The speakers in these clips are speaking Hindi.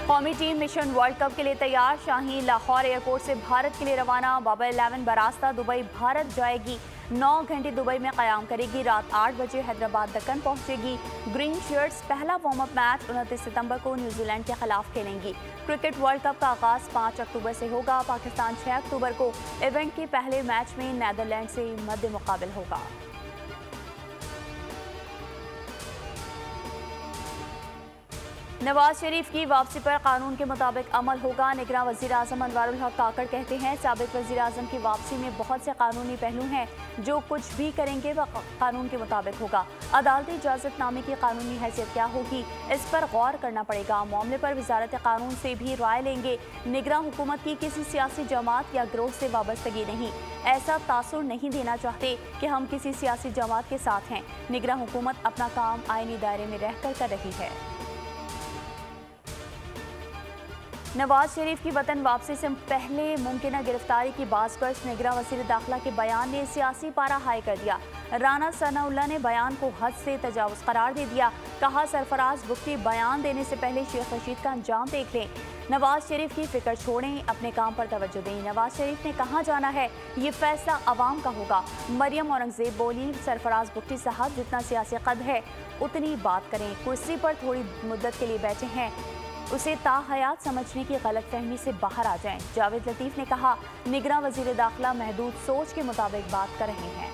कौमी टीम मिशन वर्ल्ड कप के लिए तैयार। शाहीन लाहौर एयरपोर्ट से भारत के लिए रवाना। बाबर 11 बरास्ता दुबई भारत जाएगी। 9 घंटे दुबई में क़याम करेगी। रात 8 बजे हैदराबाद दक्कन पहुंचेगी। ग्रीन शर्ट्स पहला वार्म अप मैच 29 सितंबर को न्यूजीलैंड के खिलाफ खेलेंगी। क्रिकेट वर्ल्ड कप का आगाज 5 अक्टूबर से होगा। पाकिस्तान 6 अक्टूबर को इवेंट के पहले मैच में नीदरलैंड से मद्दे मुकाबिल होगा। नवाज शरीफ की वापसी पर कानून के मुताबिक अमल होगा। निगरां वज़ीर आज़म अनवारुल हक काकड़ कहते हैं, साबिक वज़ीर आज़म की वापसी में बहुत से कानूनी पहलू हैं। जो कुछ भी करेंगे वह कानून के मुताबिक होगा। अदालती इजाज़तनामे की कानूनी हैसियत क्या होगी, इस पर गौर करना पड़ेगा। मामले पर वज़ारत कानून से भी राय लेंगे। निगरां हुकूमत की किसी सियासी जमात या ग्रोह से वाबस्तगी नहीं। ऐसा तासुर नहीं देना चाहते कि हम किसी सियासी जमात के साथ हैं। निगरां हुकूमत अपना काम आईनी दायरे में रहकर कर रही है। नवाज शरीफ की वतन वापसी से पहले मुमकिन गिरफ्तारी की बाज़गश निगरां वज़ीर दाखिला के बयान ने सियासी पारा हाई कर दिया। राना सनाउल्लाह ने बयान को हद से तजावुज़ करार दे दिया। कहा, सरफराज बुख्ती बयान देने से पहले शेख रशीद का अंजाम देख लें। नवाज शरीफ की फिक्र छोड़ें, अपने काम पर तवज्जो दें। नवाज शरीफ ने कहाँ जाना है ये फैसला अवाम का होगा। मरियम औरंगजेब बोली, सरफराज बुख्ती साहब जितना सियासी कद है उतनी बात करें। कुर्सी पर थोड़ी मुद्दत के लिए बैठे हैं, उसे ताहयात समझने की गलतफहमी से बाहर आ जाएं। जावेद लतीफ़ ने कहा, निगरां वज़ीर दाखिला महदूद सोच के मुताबिक बात कर रहे हैं।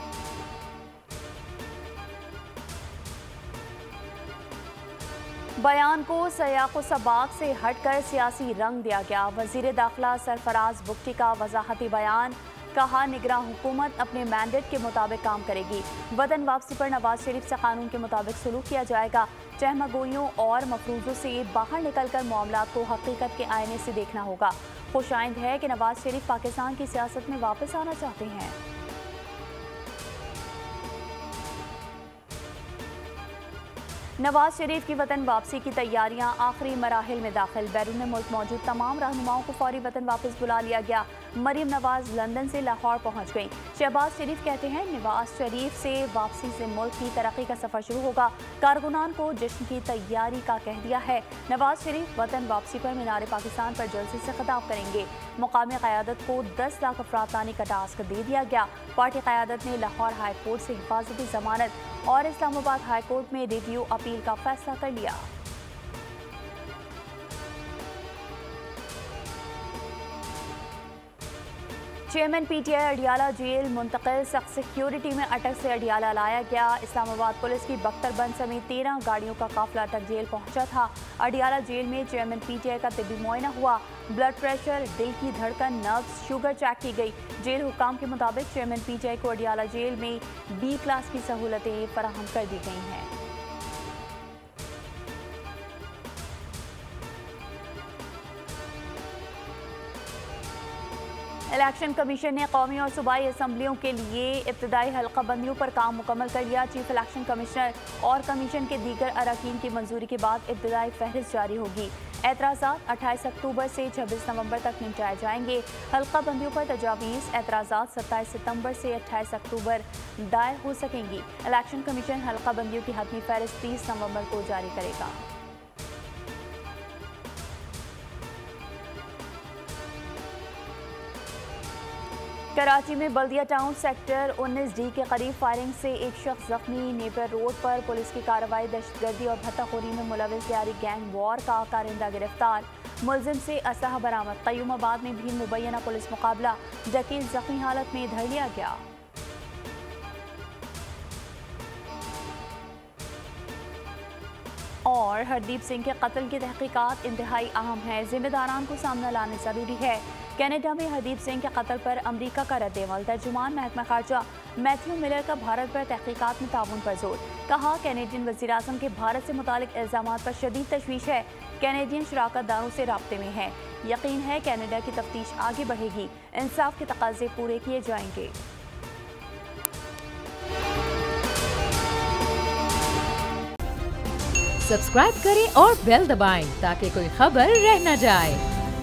बयान को सयाक़ो सबाक़ से हटकर सियासी रंग दिया गया। वज़ीर दाखिला सरफराज बुख्ती का वज़ाहती बयान। कहा, निगरां हुकूमत अपने मैंडेट के मुताबिक काम करेगी। वतन वापसी पर नवाज शरीफ से कानून के मुताबिक सलूक किया जाएगा। चहमगोइयों और मफरूज़ों से बाहर निकलकर मामलात को हकीकत के आईने से देखना होगा। खुशाइंद है कि नवाज शरीफ पाकिस्तान की सियासत में वापस आना चाहते हैं। नवाज शरीफ की वतन वापसी की तैयारियां आखिरी मराहिल में दाखिल। बैरून मुल्क मौजूद तमाम रहनुमाओं को फौरी वतन वापस बुला लिया गया। मरियम नवाज लंदन से लाहौर पहुंच गईं। शहबाज शरीफ कहते हैं, नवाज शरीफ से वापसी से मुल्क की तरक्की का सफर शुरू होगा। कारकुनान को जश्न की तैयारी का कह दिया है। नवाज शरीफ वतन वापसी पर मीनार पाकिस्तान पर जलसे से खिताब करेंगे। मुकामी क़यादत को 10 लाख अफराद लाने का टास्क दे दिया गया। पार्टी क़यादत ने लाहौर हाई कोर्ट से हिफाजती जमानत और इस्लामाबाद हाई कोर्ट में रिव्यू अपील का फैसला कर लिया। चेयरमैन पीटीआई अडियाला जेल मुंतकिल। सख्त सिक्योरिटी में अटक से अडियाला लाया गया। इस्लामाबाद पुलिस की बख्तरबंद समेत 13 गाड़ियों का काफिला अटक जेल पहुंचा था। अडियाला जेल में चेयरमैन पीटीआई का तिब्बी मुआयना हुआ। ब्लड प्रेशर, दिल की धड़कन, नर्व्स, शुगर चेक की गई। जेल हुकाम के मुताबिक चेयरमैन पीटीआई को अडियाला जेल में B क्लास की सहूलतें फराहम कर दी गई हैं। इलेक्शन कमीशन ने कौमी और सूबाई असम्बलियों के लिए इब्तदाई हल्का बंदियों पर काम मुकम्मल कर लिया। चीफ इलेक्शन कमिश्नर और कमीशन के दीगर अरकान की मंजूरी के बाद इब्तदाई फहरिस्त जारी होगी। एतराज़ात 28 अक्टूबर से 26 नवंबर तक निपटाए जाएंगे। हल्का बंदियों पर तजावीज़ एतराज़ात 27 सितंबर से 28 अक्टूबर दायर हो सकेंगी। इलेक्शन कमीशन हल्का बंदियों की हतमी फहरिस्त 30 नवंबर को जारी करेगा। कराची में बल्दिया टाउन सेक्टर 19D के करीब फायरिंग से एक शख्स जख्मी। नेपर रोड पर पुलिस की कार्रवाई। दहशतगर्दी और भत्ताखोरी में मुलविस जारी गैंग वॉर का कारिंदा गिरफ्तार। मुलजिम से असलहा बरामद। कयूमाबाद में भी मुबैना पुलिस मुकाबला। जकील जख्मी हालत में धर लिया गया। और हरदीप सिंह के कत्ल की तहकीकात इंतहाई अहम है। जिम्मेदारान को सामने लाने जरूरी है। कनाडा में हरदीप सिंह के कत्ल पर अमरीका का रद्द-ए-अमल। तर्जुमान महकमा खारजा मैथ्यू मिलर का भारत पर तहकीकात में ताउन पर जोर। कहा, कैनेडियन वज़ीर-ए-आज़म के भारत से मुतालिक इल्ज़ामात पर शदीद तशवीश है। कैनेडियन शराकतदारों से राब्ते में है। यकीन है कनाडा की तफ्तीश आगे बढ़ेगी। इंसाफ के तकाज़े पूरे किए जाएंगे। सब्सक्राइब करें और बेल दबाएं ताकि कोई खबर रह न जाए।